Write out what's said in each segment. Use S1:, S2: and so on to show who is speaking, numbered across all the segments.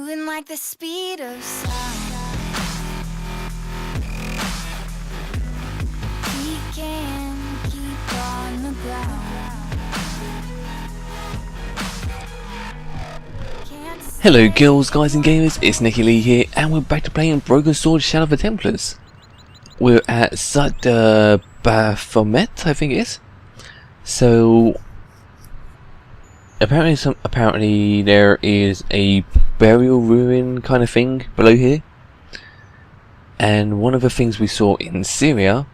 S1: moving like the speed of sound. We can keep on the ground.
S2: Hello girls, guys and gamers, it's Nicky Lee here, and we're back to playing Broken Sword Shadow of the Templars. We're at Baphomet, I think it is. So apparently there is a burial ruin kind of thing below here. And one of the things we saw in Syria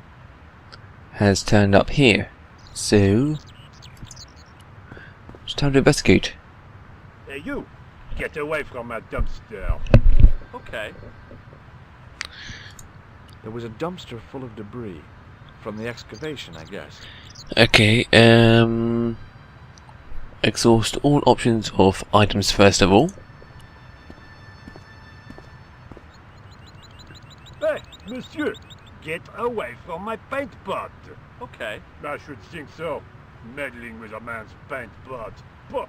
S2: has turned up here. So it's time to investigate.
S3: Hey you! Get away from my dumpster.
S4: Okay. There was a dumpster full of debris. From the excavation, I guess.
S2: Okay, exhaust all options of items first of all.
S3: Hey, monsieur! Get away from my paint pot!
S4: Okay.
S3: I should think so. Meddling with a man's paint pot. Pah.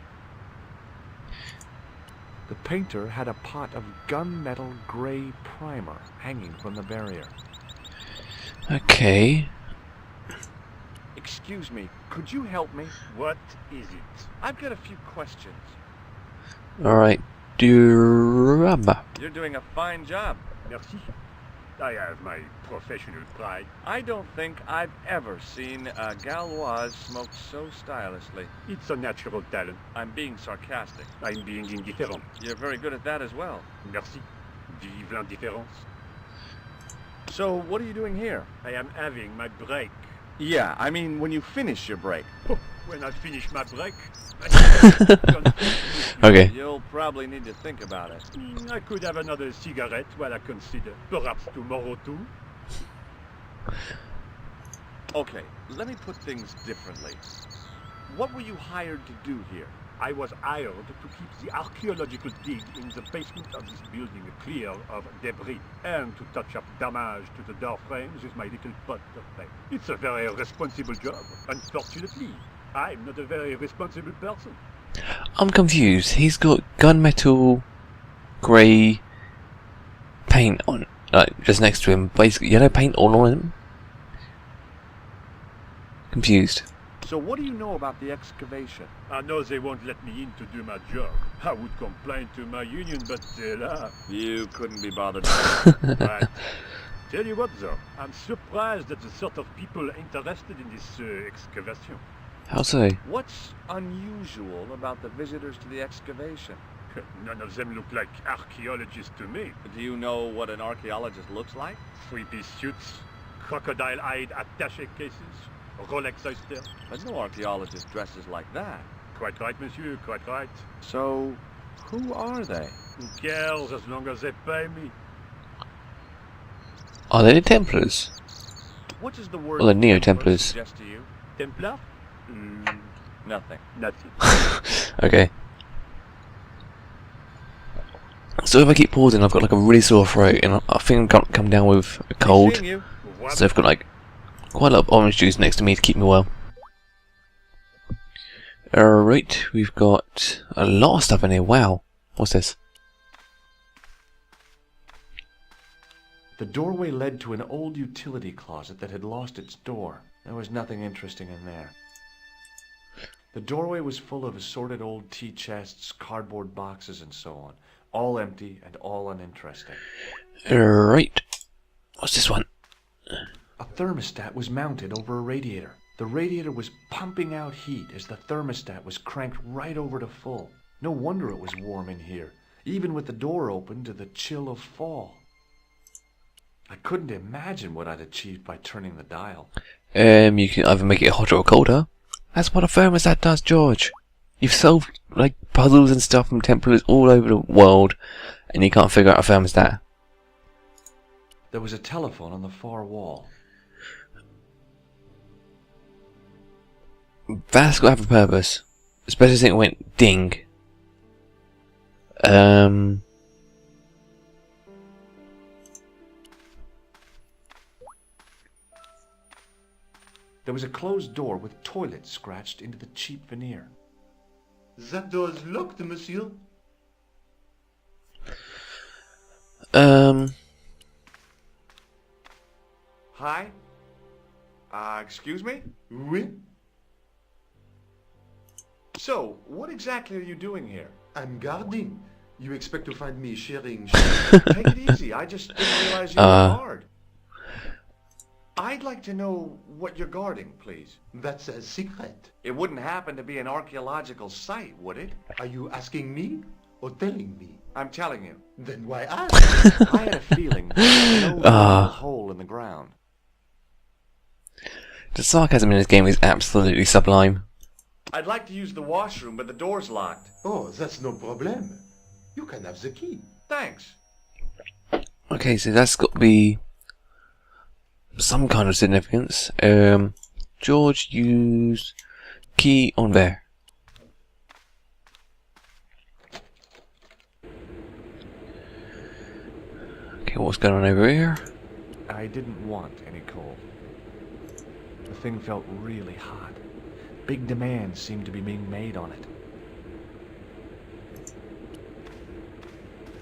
S4: The painter had a pot of gunmetal gray primer hanging from the barrier.
S2: Okay.
S4: Excuse me, could you help me?
S3: What is it?
S4: I've got a few questions.
S2: Alright. Durama.
S4: You're doing a fine job.
S3: Merci. I have my professional pride.
S4: I don't think I've ever seen a Gauloise smoke so stylishly.
S3: It's a natural talent.
S4: I'm being sarcastic.
S3: I'm being indifferent.
S4: You're very good at that as well.
S3: Merci. Vive l'indifférence.
S4: So, what are you doing here?
S3: I am having my break.
S4: Yeah, I mean when you finish your break.
S3: When I finish my break,
S2: Okay.
S4: You'll probably need to think about it.
S3: I could have another cigarette while I consider. Perhaps tomorrow too.
S4: Okay, let me put things differently. What were you hired to do here?
S3: I was hired to keep the archaeological dig in the basement of this building clear of debris and to touch up damage to the door frames with my little pot of paint. It's a very responsible job. Unfortunately, I'm not a very responsible person.
S2: I'm confused. He's got gunmetal grey paint on, like just next to him. Basically, yellow paint all on him. Confused.
S4: So what do you know about the excavation?
S3: I know they won't let me in to do my job. I would complain to my union, but they'll laugh.
S4: You couldn't be bothered.
S3: Right. Tell you what though, I'm surprised at the sort of people interested in this excavation.
S2: How so?
S4: What's unusual about the visitors to the excavation?
S3: None of them look like archaeologists to me.
S4: Do you know what an archaeologist looks like?
S3: Three-piece suits, crocodile-eyed attaché cases, Rolex oyster.
S4: But no archaeologist dresses like that.
S3: Quite right, monsieur, quite right.
S4: So, who are they?
S3: Who cares as long as they pay me?
S2: Are they the Templars?
S4: What does the word
S2: Well, the
S4: Templar
S2: Neo-Templars.
S4: suggest to you?
S3: Templar?
S4: Nothing.
S3: Nothing.
S2: Okay. So if I keep pausing, I've got like a really sore throat, and I think I'm gonna come down with a cold.
S4: Seeing you.
S3: What?
S2: So I've got like quite a lot of orange juice next to me to keep me well. Alright, we've got a lot of stuff in here. Wow. What's this?
S4: The doorway led to an old utility closet that had lost its door. There was nothing interesting in there. The doorway was full of assorted old tea chests, cardboard boxes, and so on. All empty and all uninteresting.
S2: Alright. What's this one?
S4: A thermostat was mounted over a radiator. The radiator was pumping out heat as the thermostat was cranked right over to full. No wonder it was warm in here, even with the door open to the chill of fall. I couldn't imagine what I'd achieved by turning the dial.
S2: You can either make it hotter or colder. That's what a thermostat does, George. You've solved like puzzles and stuff from Templars all over the world, and you can't figure out a thermostat.
S4: There was a telephone on the far wall.
S2: That's got to have a purpose. Especially since it went ding.
S4: There was a closed door with toilet scratched into the cheap veneer.
S3: That door's locked, monsieur.
S4: Hi? Excuse me?
S5: Oui,
S4: So, what exactly are you doing here?
S5: I'm guarding. You expect to find me sharing
S4: Take it easy, I just didn't realize you were a guard. I'd like to know what you're guarding, please.
S5: That's a secret.
S4: It wouldn't happen to be an archaeological site, would it?
S5: Are you asking me or telling me?
S4: I'm telling you.
S5: Then why ask?
S4: I had a feeling there was no hole in the ground.
S2: The sarcasm in this game is absolutely sublime.
S4: I'd like to use the washroom, but the door's locked.
S5: Oh, that's no problem. You can have the key.
S4: Thanks.
S2: Okay, so that's got to be some kind of significance. George, use key on there. Okay, what's going on over here?
S4: I didn't want any coal. The thing felt really hot. Big demands seemed to be being made on it.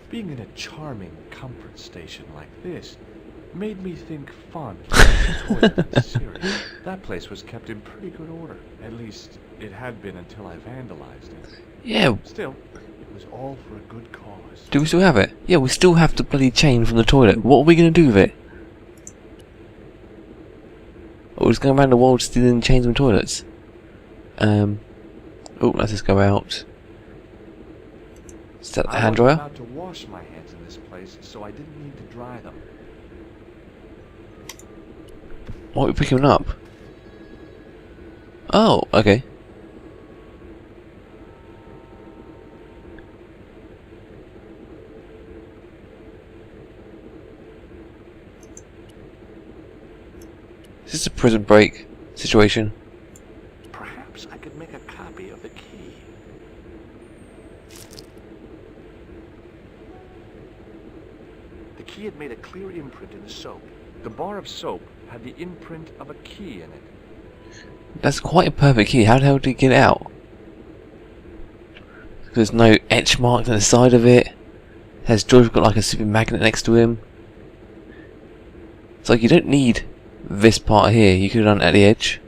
S4: Being in a charming comfort station like this made me think fondly of the toilet in Syria. That place was kept in pretty good order. At least, it had been until I vandalized it.
S2: Yeah,
S4: Still, it was all for a good cause.
S2: do we still have it? Yeah, we still have the bloody chain from the toilet. What are we going to do with it? Oh, we're just going around the world stealing chains from toilets. Oh, let's just go out. Is that the hand
S4: I was
S2: dryer?
S4: about to wash my hands in this place, so I didn't need to dry them.
S2: Why are we picking up? Oh, okay. Is this a prison break situation?
S4: Perhaps I could make a copy of the key. The key had made a clear imprint in the soap. The bar of soap had the imprint of a key in it.
S2: That's quite a perfect key. How the hell did he get it out? There's no etch mark on the side of it. Has George got like a super magnet next to him? It's like you don't need this part here. You could have done it at the edge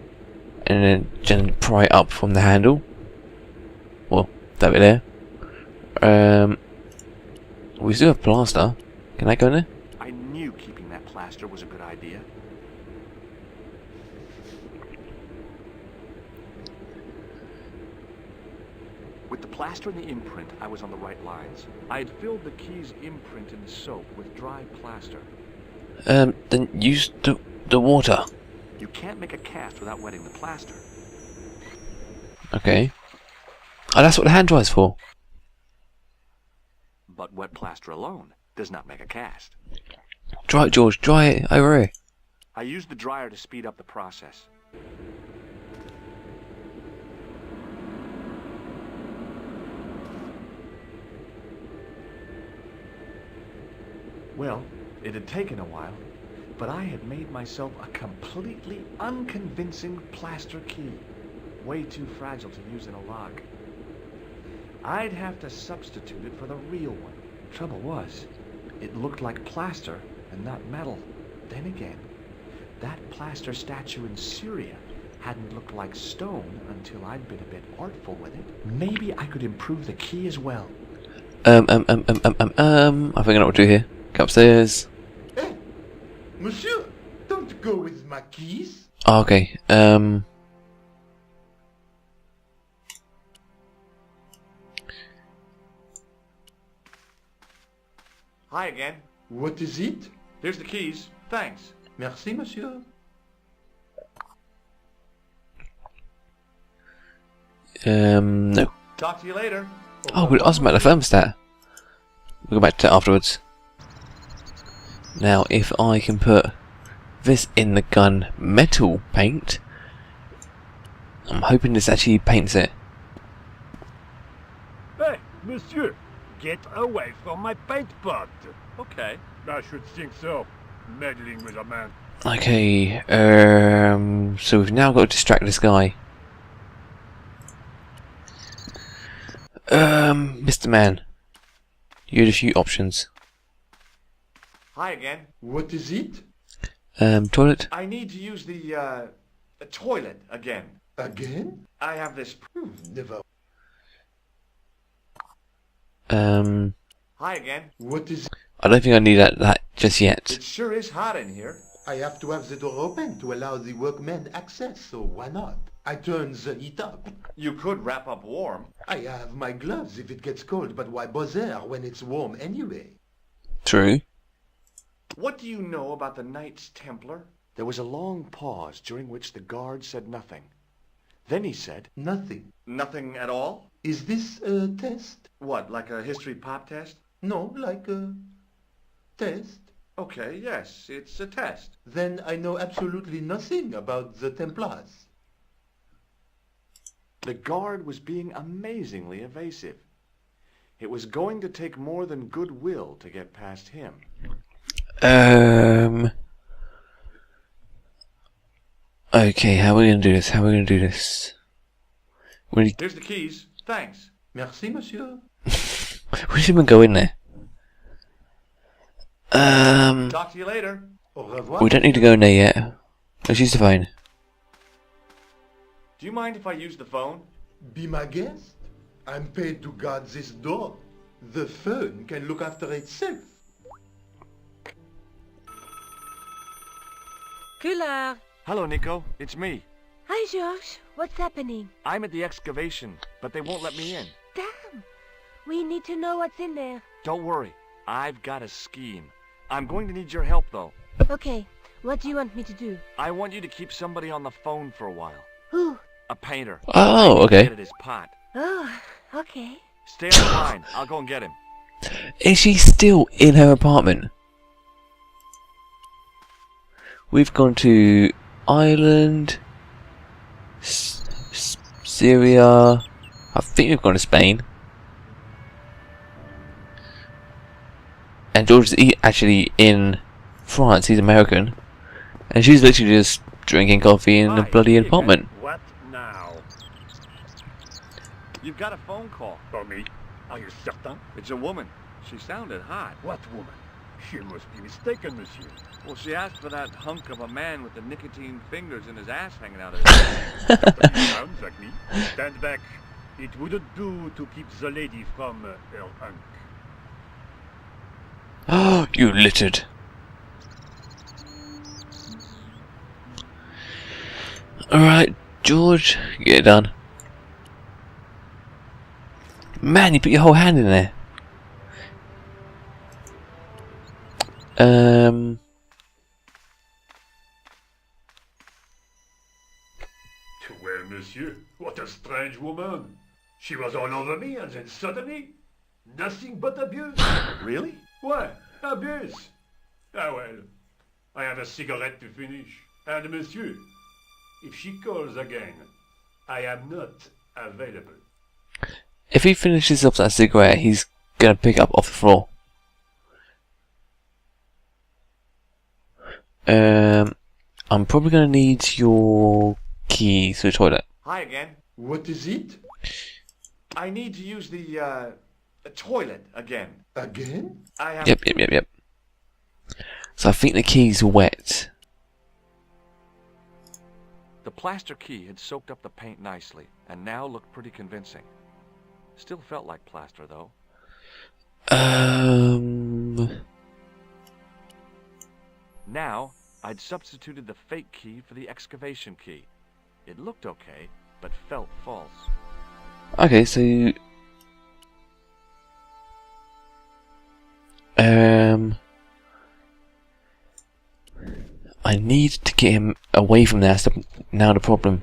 S2: and then just pry it up from the handle. Well, that bit there. We still have plaster. Can I go in there?
S4: I knew keeping that plaster was a good idea. With the plaster and the imprint, I was on the right lines. I had filled the key's imprint in the soap with dry plaster.
S2: Then use the water.
S4: You can't make a cast without wetting the plaster.
S2: Okay. Oh, that's what the hand dryer's for.
S4: But wet plaster alone does not make a cast.
S2: Dry it, George. Dry it over here.
S4: I used the dryer to speed up the process. Well, it had taken a while, but I had made myself a completely unconvincing plaster key. Way too fragile to use in a lock. I'd have to substitute it for the real one. Trouble was, it looked like plaster and not metal. Then again, that plaster statue in Syria hadn't looked like stone until I'd been a bit artful with it. Maybe I could improve the key as well.
S2: I think I know what to do here. Go upstairs.
S5: Eh, monsieur, don't go with my keys.
S2: Oh, okay.
S4: Hi again.
S5: What is it?
S4: Here's the keys. Thanks.
S5: Merci, monsieur.
S2: No.
S4: Talk to you later.
S2: Oh, we'll ask about the thermostat. We'll go back to it afterwards. Now, if I can put this in the gun metal paint, I'm hoping this actually paints it.
S3: Hey, monsieur, get away from my paint pot.
S4: Okay.
S3: I should think so. Meddling with a man.
S2: Okay, so we've now got to distract this guy. Mr. Man, you had a few options.
S4: Hi again.
S5: What is it?
S2: Toilet?
S4: I need to use the toilet again.
S5: Again?
S4: I have this...
S5: Never.
S4: Hi again.
S5: What is...
S2: I don't think I need that just yet.
S4: It sure is hot in here.
S5: I have to have the door open to allow the workmen access, so why not? I turn the heat up.
S4: You could wrap up warm.
S5: I have my gloves if it gets cold, but why bother when it's warm anyway?
S2: True.
S4: What do you know about the Knights Templar? There was a long pause during which the guard said nothing. Then he said,
S5: Nothing.
S4: nothing at all?
S5: Is this a test?
S4: What, like a history pop test?
S5: No, like a test.
S4: Okay, yes, it's a test.
S5: Then I know absolutely nothing about the Templars.
S4: The guard was being amazingly evasive. It was going to take more than goodwill to get past him.
S2: Okay, how are we gonna do this? How are we gonna do this? We
S4: Here's the keys. Thanks.
S5: Merci, monsieur.
S2: should even go in there.
S4: Talk to you later.
S5: Au revoir.
S2: We don't need to go in there yet. Let's use the phone.
S4: Do you mind if I use the phone?
S5: Be my guest. I'm paid to guard this door. The phone can look after itself.
S6: Kular.
S4: Hello, Nico. It's me.
S6: Hi, George. What's happening?
S4: I'm at the excavation, but they won't let me in.
S6: Damn. We need to know what's in there.
S4: Don't worry. I've got a scheme. I'm going to need your help, though.
S6: Okay. What do you want me to do?
S4: I want you to keep somebody on the phone for a while.
S6: Who?
S4: A painter.
S2: Oh, okay.
S4: Get at his pot.
S6: Oh, okay.
S4: Stay on the line. I'll go and get him.
S2: Is she still in her apartment? We've gone to Ireland, Syria. I think we've gone to Spain. And George is actually in France. He's American, and she's literally just drinking coffee in a
S3: Hi,
S2: bloody
S3: me again.
S2: apartment.
S3: What now?
S4: You've got a phone call.
S3: For me? Are you certain?
S4: It's a woman. She sounded hot.
S3: What woman? She must be mistaken, monsieur.
S4: Well, she asked for that hunk of a man with the nicotine fingers in his ass hanging out of his ass.
S3: But he sounds like me. Stand back. It wouldn't do to keep the lady from her hunk.
S2: Oh, you littered. Alright, George, get it done. Man, you put your whole hand in there.
S3: Well, monsieur, what a strange woman. She was all over me and then suddenly, nothing but abuse.
S4: Really?
S3: What? Abuse? Ah well, I have a cigarette to finish. And monsieur, if she calls again, I am not available.
S2: If he finishes off that cigarette, he's gonna pick up off the floor. I'm probably gonna need your key to the toilet.
S4: Hi again.
S5: What is it?
S4: I need to use the toilet again.
S5: Again?
S4: I have...
S2: Yep. So I think the key's wet.
S4: The plaster key had soaked up the paint nicely, and now looked pretty convincing. Still felt like plaster, though. Now, I'd substituted the fake key for the excavation key. It looked okay, but felt false.
S2: Okay, so I need to get him away from there. That's now the problem.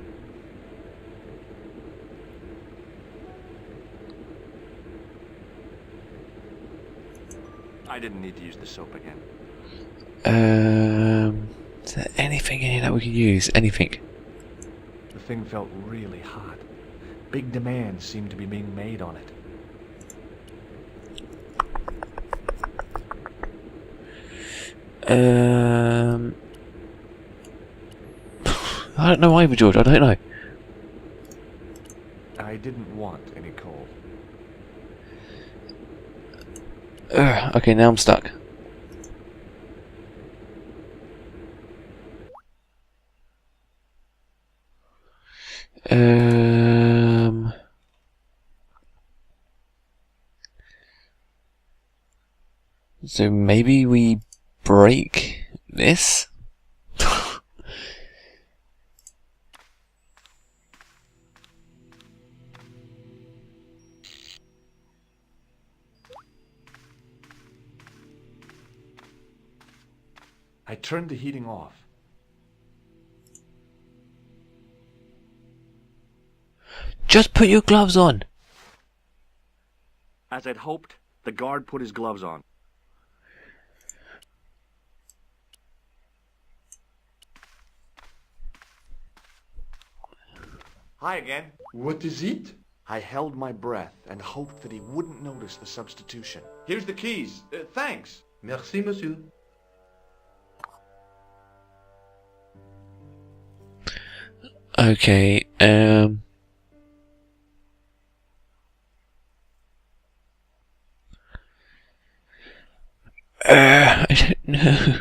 S4: I didn't need to use the soap again.
S2: Is there anything in here that we can use? Anything?
S4: The thing felt really hot. Big demands seemed to be being made on it.
S2: I don't know either, George. I don't know.
S4: I didn't want any coal.
S2: Okay, now I'm stuck. So maybe we break this?
S4: I turned the heating off.
S2: Just put your gloves on!
S4: As I'd hoped, the guard put his gloves on. Hi again.
S5: What is it?
S4: I held my breath and hoped that he wouldn't notice the substitution. Here's the keys. Thanks.
S5: Merci, monsieur.
S2: Okay, I don't know.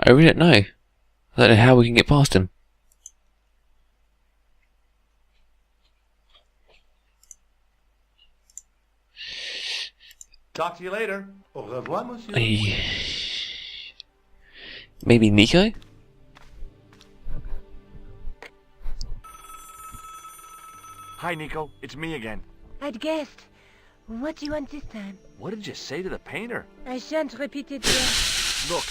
S2: I really don't know. I don't know how we can get past him.
S4: Talk to you later.
S5: Au revoir, monsieur.
S2: Maybe Nico?
S4: Hi, Nico. It's me again.
S6: I'd guessed. What do you want this time?
S4: What did you say to the painter?
S6: I shan't repeat it again.
S4: Look,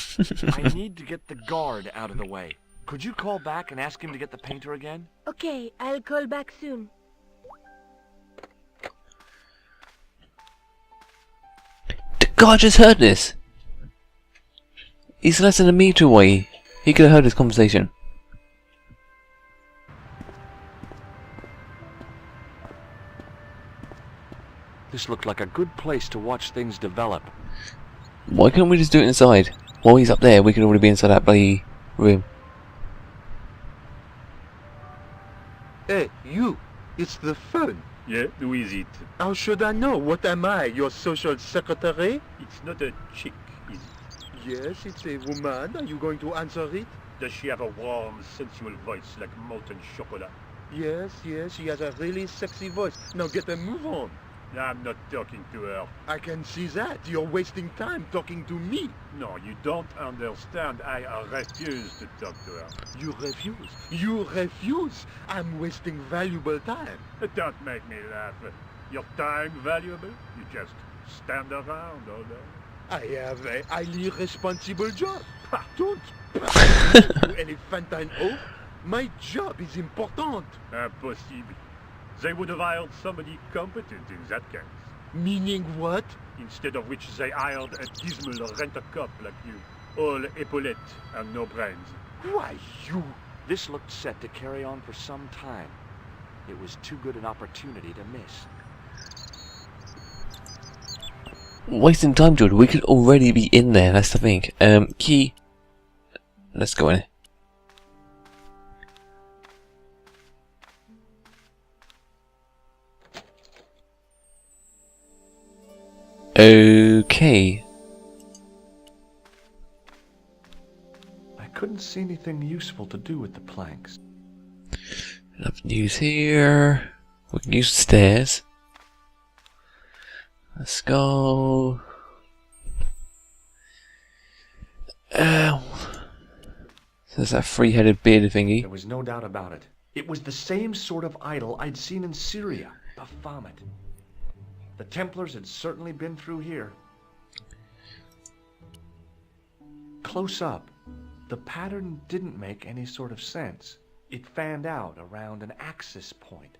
S4: I need to get the guard out of the way. Could you call back and ask him to get the painter again?
S6: Okay, I'll call back soon.
S2: The guard just heard this! He's less than a meter away. He could have heard this conversation.
S4: This looked like a good place to watch things develop.
S2: Why can't we just do it inside? While he's up there, we could already be inside that bloody room.
S5: Hey, you. It's the phone.
S3: Yeah, who is it?
S5: How should I know? What am I, your social secretary?
S3: It's not a chick, is it?
S5: Yes, it's a woman. Are you going to answer it?
S3: Does she have a warm, sensual voice like molten chocolate?
S5: Yes, she has a really sexy voice. Now get a move on.
S3: I'm not talking to her.
S5: I can see that. You're wasting time talking to me.
S3: No, you don't understand. I refuse to talk to her.
S5: You refuse. You refuse. I'm wasting valuable time.
S3: Don't make me laugh. Your time valuable? You just stand around all day.
S5: I have a highly responsible job. Don't you elephantine oath. My job is important.
S3: Impossible. They would have hired somebody competent in that case.
S5: Meaning what?
S3: Instead of which they hired a dismal rent-a-cop like you. All epaulettes and no brains.
S5: Why, you...
S4: This looked set to carry on for some time. It was too good an opportunity to miss.
S2: Wasting time, Jordan. We could already be in there, that's the thing. Key. Let's go in. Okay.
S4: I couldn't see anything useful to do with the planks.
S2: Enough news here. We can use the stairs. Let's go. So there's that three-headed bearded thingy.
S4: There was no doubt about it. It was the same sort of idol I'd seen in Syria, Baphomet. The Templars had certainly been through here. Close up, the pattern didn't make any sort of sense. It fanned out around an axis point,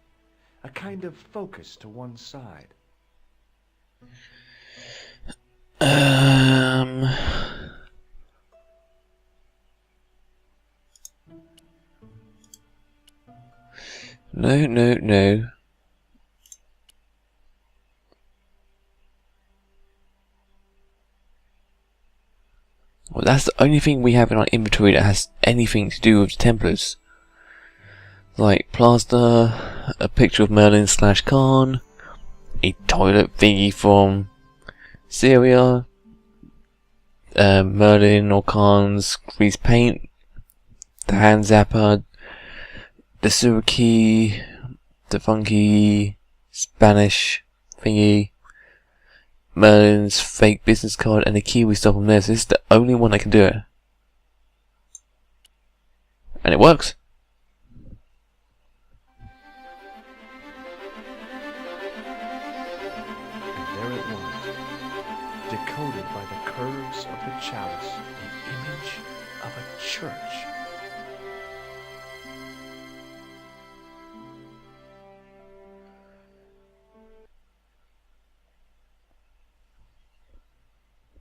S4: a kind of focus to one side.
S2: No. Well, that's the only thing we have in our inventory that has anything to do with the Templars. Like plaster, a picture of Merlin / Khan, a toilet thingy from Syria, Merlin or Khan's grease paint, the hand zapper, the sewer key, the funky Spanish thingy, Merlin's fake business card, and the key we stole from there. So this is the only one that can do it. And it works.
S4: And there it was, decoded by the curves of the chalice, the image of a church.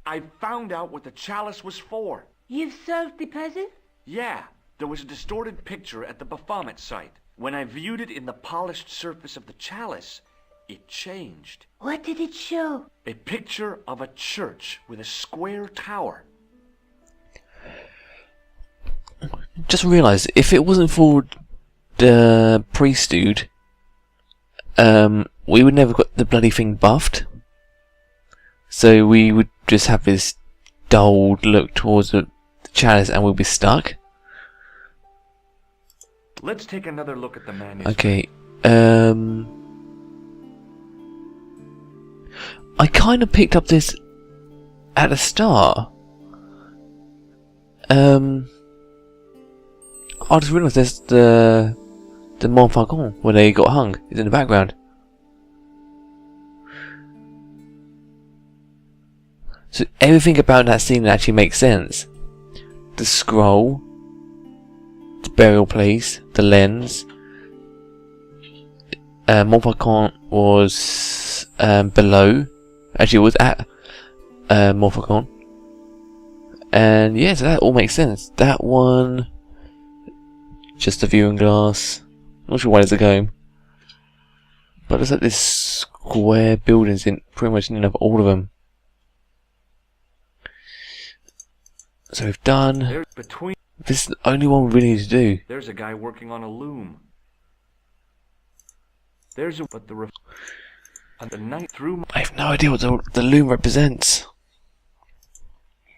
S4: I found out what the chalice was for.
S6: You've solved the puzzle?
S4: Yeah, there was a distorted picture at the Baphomet site. When I viewed it in the polished surface of the chalice, it changed.
S6: What did it show?
S4: A picture of a church with a square tower.
S2: Just realised, if it wasn't for the priest dude, we would never got the bloody thing buffed. So we would just have this dulled look towards the chalice and we'll be stuck.
S4: Let's take another look at the manuscript.
S2: Okay, I kind of picked up this at the start. I just realised there's the Montfaucon where they got hung is in the background. So everything about that scene actually makes sense. The scroll, the burial place, the lens. Montfaucon was below. Actually, it was at Montfaucon. And yeah, so that all makes sense. That one, just a viewing glass. Not sure why there's a comb. But there's like this square buildings in pretty much in all of them. So we've done. This is the only one we really need to do.
S4: There's a guy working on a loom. And the night through.
S2: I have no idea what the loom represents.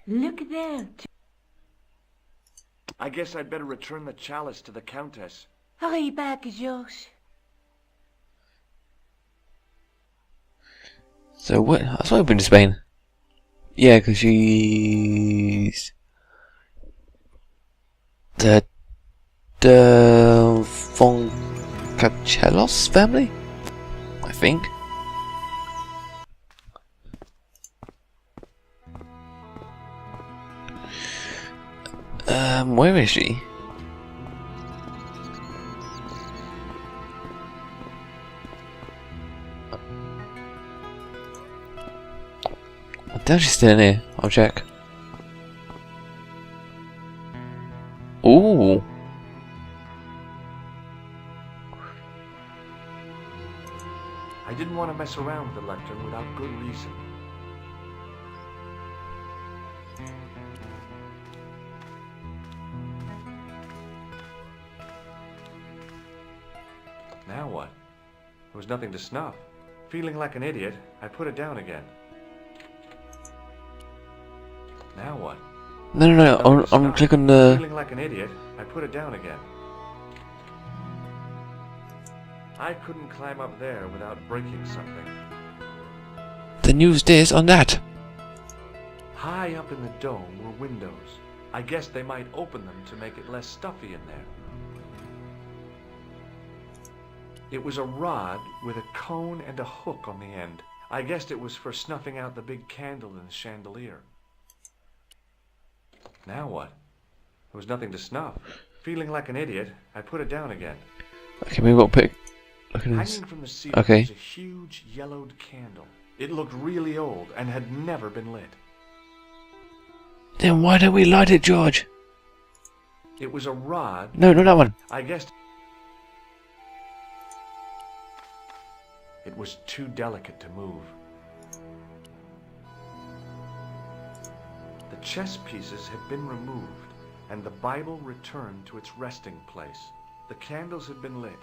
S6: Look there.
S4: I guess I'd better return the chalice to the Countess.
S6: Hurry back, Georges.
S2: So what? That's why I've been to Spain. Yeah, because she's the Foncacellos family, I think. Where is she? I doubt she's still in here. I'll check. Ooh.
S4: I didn't want to mess around with the lectern without good reason. Now what? There was nothing to snuff. Feeling like an idiot, I put it down again. Now what?
S2: No. I'm clicking the.
S4: Feeling like an idiot, I put it down again. I couldn't climb up there without breaking something.
S2: Then use this on that.
S4: High up in the dome were windows. I guessed they might open them to make it less stuffy in there. It was a rod with a cone and a hook on the end. I guessed it was for snuffing out the big candle in the chandelier. Now what? There was nothing to snuff. Feeling like an idiot, I put it down again.
S2: Okay, maybe we'll pick. Look at this.
S4: Hanging from the ceiling
S2: Okay.
S4: was a huge yellowed candle. It looked really old and had never been lit.
S2: Then why don't we light it, George?
S4: It was a rod.
S2: No, not that one.
S4: I guessed it was too delicate to move. The chess pieces had been removed, and the Bible returned to its resting place. The candles had been lit.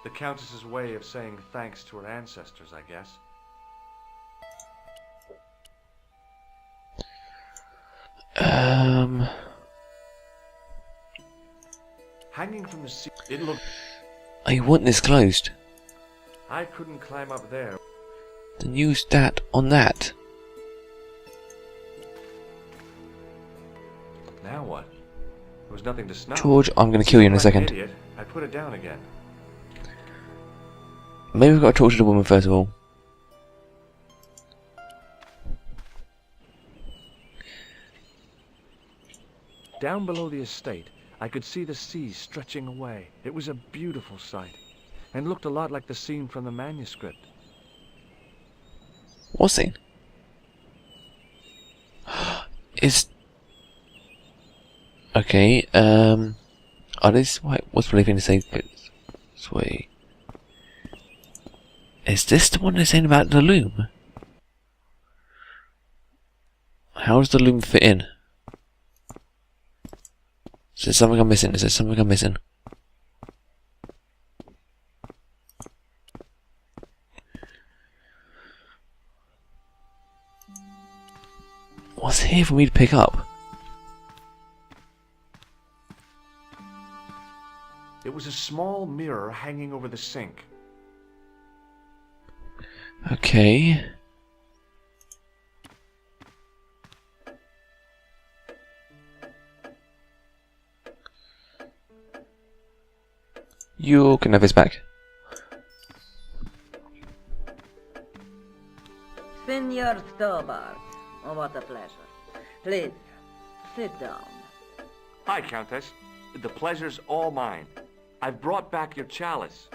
S4: The Countess's way of saying thanks to her ancestors, I guess. Hanging from the sea, it looked...
S2: I want this closed.
S4: I couldn't climb up there.
S2: Then use that on that.
S4: Now what? There was nothing to snap.
S2: George, I'm going to kill you in a
S4: Like an
S2: second.
S4: idiot, I put it down again.
S2: Maybe we've got to talk to the woman first of all.
S4: Down below the estate, I could see the sea stretching away. It was a beautiful sight, and looked a lot like the scene from the manuscript.
S2: What scene? Is... Okay, are these... What's believing to say... Sweet. Is this the one they're saying about the loom? How does the loom fit in? Is there something I'm missing? Is there something I'm missing? What's here for me to pick up?
S4: It was a small mirror hanging over the sink.
S2: Okay. You can have his back.
S6: Senor Stobart. Oh, what a pleasure. Please, sit down.
S4: Hi, Countess. The pleasure's all mine. I've brought back your chalice.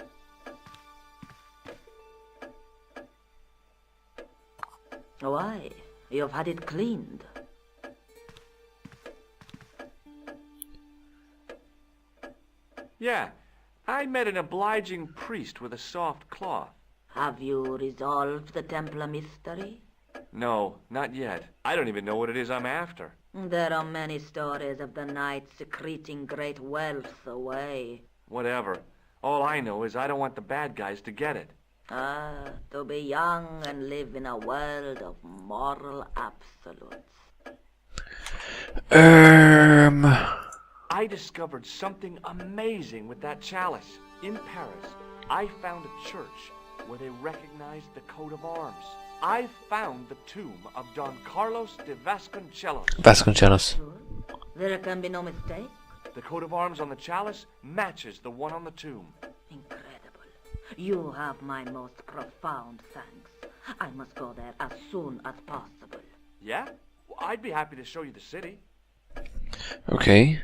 S6: Why? You've had it cleaned.
S4: Yeah, I met an obliging priest with a soft cloth.
S6: Have you resolved the Templar mystery?
S4: No, not yet. I don't even know what it is I'm after.
S6: There are many stories of the knight secreting great wealth away.
S4: Whatever. All I know is I don't want the bad guys to get it.
S6: Ah, to be young and live in a world of moral absolutes.
S4: I discovered something amazing with that chalice. In Paris, I found a church where they recognized the coat of arms. I found the tomb of Don Carlos de Vasconcelos.
S2: Vasconcelos.
S6: Sure? There can be no mistake?
S4: The coat of arms on the chalice matches the one on the tomb.
S6: Incredible. You have my most profound thanks. I must go there as soon as possible.
S4: Yeah? Well, I'd be happy to show you the city.
S2: Okay.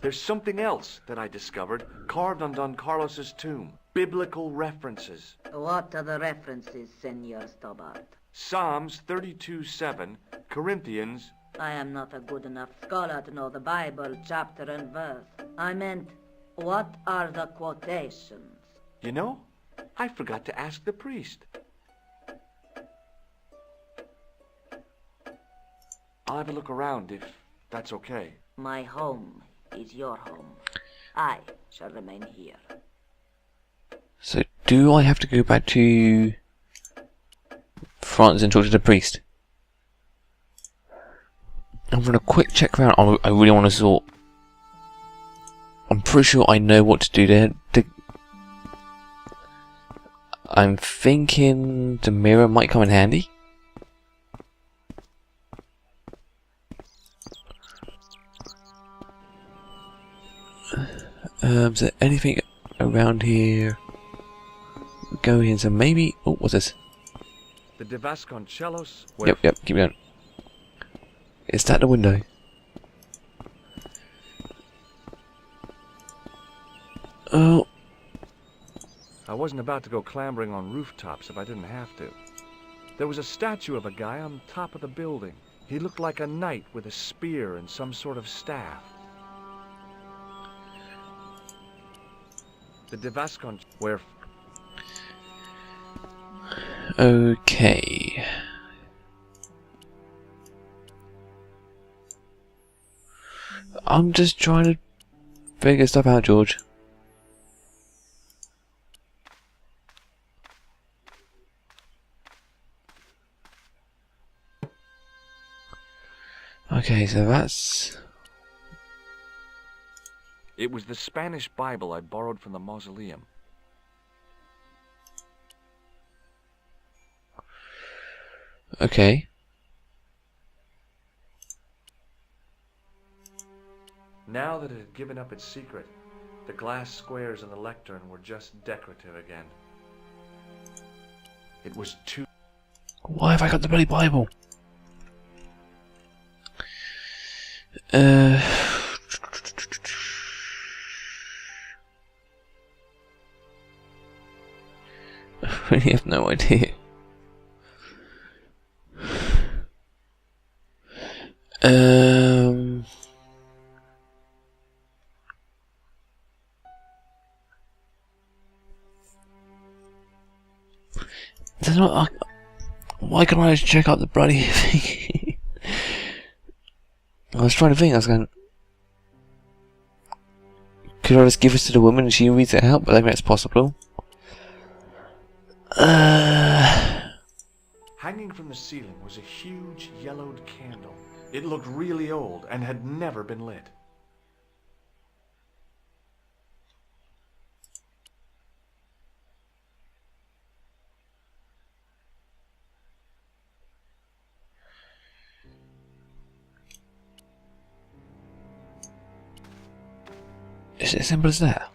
S4: There's something else that I discovered carved on Don Carlos's tomb. Biblical references.
S6: What are the references, Senor Stobart?
S4: Psalms 32:7, Corinthians.
S6: I am not a good enough scholar to know the Bible chapter and verse. I meant, what are the quotations?
S4: You know, I forgot to ask the priest. I'll have a look around if that's okay.
S6: My home is your home. I shall remain here.
S2: So, do I have to go back to France and talk to the priest? I'm gonna quick check around. I really want to sort. I'm pretty sure I know what to do there. I'm thinking the mirror might come in handy. Is there anything around here? Go in, so maybe... Oh, what's this?
S4: The de Vasconcelos.
S2: Yep, keep going. Is that the window? Oh.
S4: I wasn't about to go clambering on rooftops if I didn't have to. There was a statue of a guy on top of the building. He looked like a knight with a spear and some sort of staff. The de Vasconcelos. Where...
S2: Okay. I'm just trying to figure stuff out, George. Okay, so that's...
S4: It was the Spanish Bible I borrowed from the mausoleum.
S2: Okay.
S4: Now that it had given up its secret, the glass squares in the lectern were just decorative again. It was too...
S2: Why have I got the bloody Bible? I really have no idea. There's not. Why can't I just check out the bloody thing? I was trying to think. I was going. Could I just give this to the woman and she reads it out? But I think that's possible.
S4: Hanging from the ceiling was a huge yellowed candle. It looked really old and had never been lit.
S2: Is it as simple as that?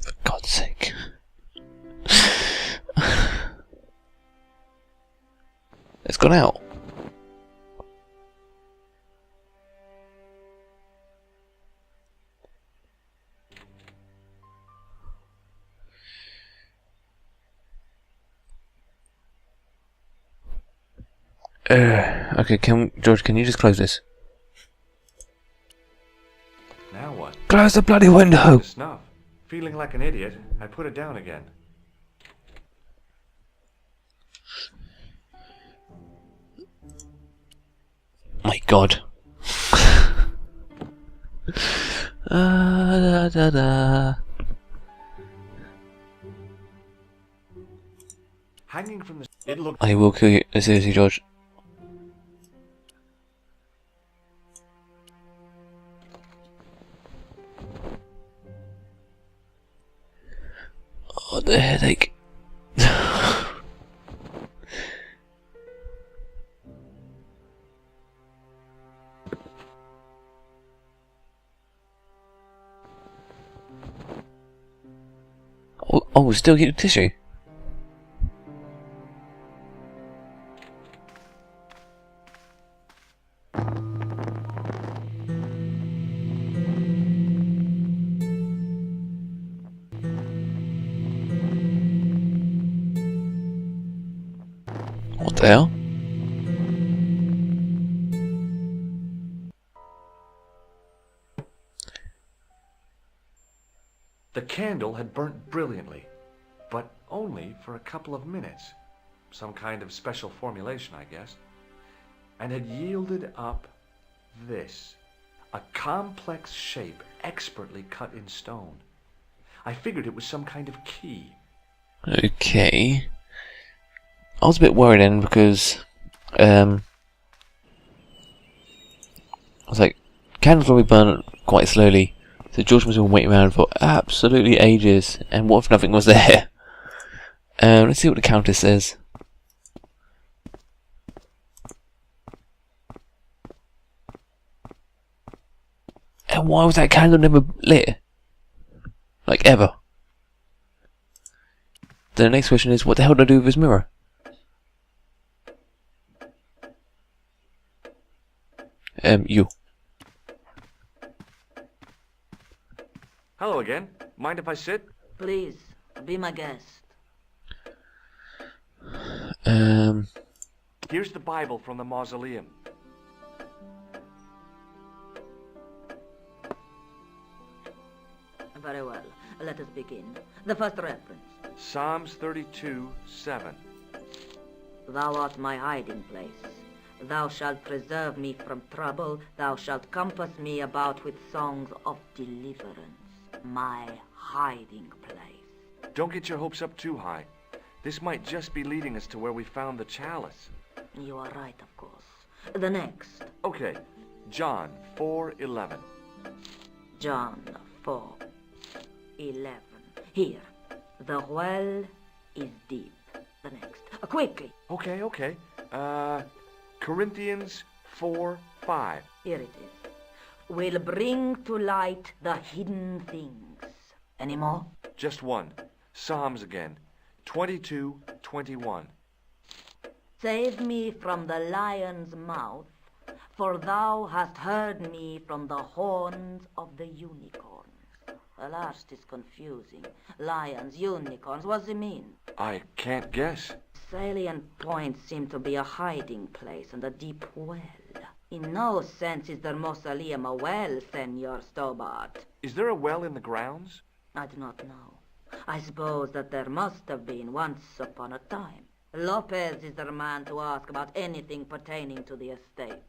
S2: For God's sake. It's gone out. Okay, George, can you just close this?
S4: Now what?
S2: Close the bloody window!
S4: The snuff. Feeling like an idiot, I put it down again.
S2: My God. Da, da, da.
S4: Hanging from the... It looked...
S2: I will kill you. Seriously, George. Oh, the headache. Oh, still get tissue. What the hell?
S4: The candle had burnt brilliantly, but only for a couple of minutes. Some kind of special formulation, I guess. And had yielded up this. A complex shape expertly cut in stone. I figured it was some kind of key.
S2: Okay. I was a bit worried then because I was like, candles will be burned quite slowly, so George must have been waiting around for absolutely ages. And what if nothing was there? Let's see what the Countess says. And why was that candle never lit? Like ever? Then the next question is, what the hell did I do with his mirror? You.
S4: Hello again. Mind if I sit?
S6: Please, be my guest.
S4: Here's the Bible from the mausoleum.
S6: Very well. Let us begin. The first reference.
S4: Psalms 32:7.
S6: Thou art my hiding place. Thou shalt preserve me from trouble. Thou shalt compass me about with songs of deliverance. My hiding place.
S4: Don't get your hopes up too high. This might just be leading us to where we found the chalice.
S6: You are right, of course. The next.
S4: Okay, John 4:11.
S6: John 4:11. Here. The well is deep. The next. Quickly.
S4: Okay. Corinthians 4:5.
S6: Here it is. Will bring to light the hidden things. Any more?
S4: Just one. Psalms again. 22:21.
S6: Save me from the lion's mouth, for thou hast heard me from the horns of the unicorn. The last is confusing. Lions, unicorns, what does it mean?
S4: I can't guess.
S6: Salient points seem to be a hiding place and a deep well. In no sense is their mausoleum a well, Senor Stobart.
S4: Is there a well in the grounds?
S6: I do not know. I suppose that there must have been once upon a time. Lopez is the man to ask about anything pertaining to the estate.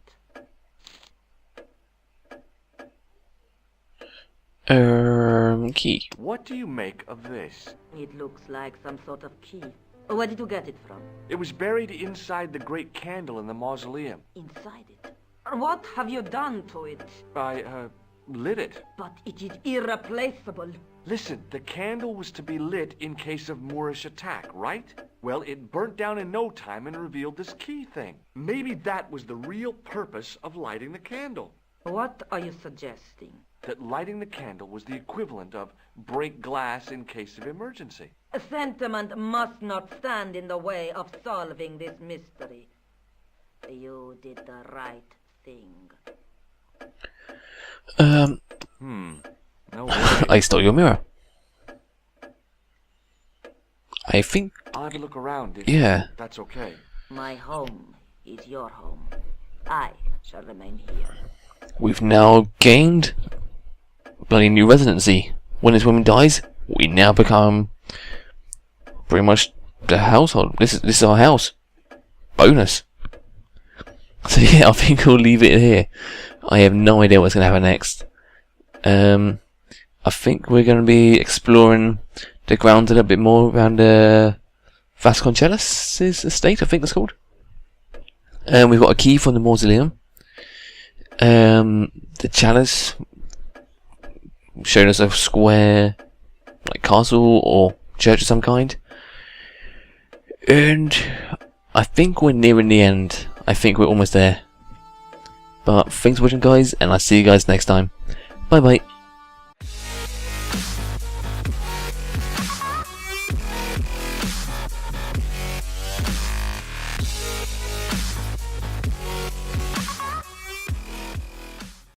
S2: Key.
S4: What do you make of this?
S6: It looks like some sort of key. Where did you get it from?
S4: It was buried inside the great candle in the mausoleum.
S6: Inside it. What have you done to it?
S4: I, lit it.
S6: But it is irreplaceable.
S4: Listen, the candle was to be lit in case of Moorish attack, right? Well, it burnt down in no time and revealed this key thing. Maybe that was the real purpose of lighting the candle.
S6: What are you suggesting?
S4: That lighting the candle was the equivalent of break glass in case of emergency.
S6: Sentiment must not stand in the way of solving this mystery. You did the right thing.
S4: No way.
S2: I stole your mirror. I think,
S4: I'll have a look around if
S2: yeah.
S4: that's okay.
S6: My home is your home. I shall remain here.
S2: We've now gained bloody new residency. When this woman dies, we now become pretty much the household. This is our house. Bonus. So yeah, I think we'll leave it here. I have no idea what's going to happen next. I think we're going to be exploring the grounds a little bit more around Vasconcelos' estate, I think that's called. We've got a key from the mausoleum. The chalice showed us a square, like castle or church of some kind. And I think we're nearing the end. I think we're almost there. But thanks for watching, guys, and I'll see you guys next time. Bye bye.